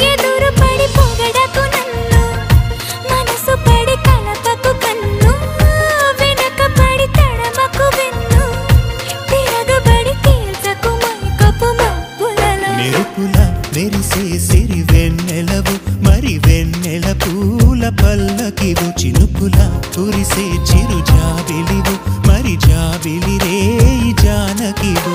ఎదురు పడి పొగడకు నన్ను మనసు పడి కలపకు కన్ను వెనక పడి తడమకు వెన్ను తిరగబడి తీల్చకు మైకపు మబ్బులలో మెరుపుల మెరిసే సిరి వెన్నెలవు మరి వెన్నెల పూల పల్లకివు చినుకుల కురిసే చిరు జాబిలివు మరి జాబిలి రే జానకివు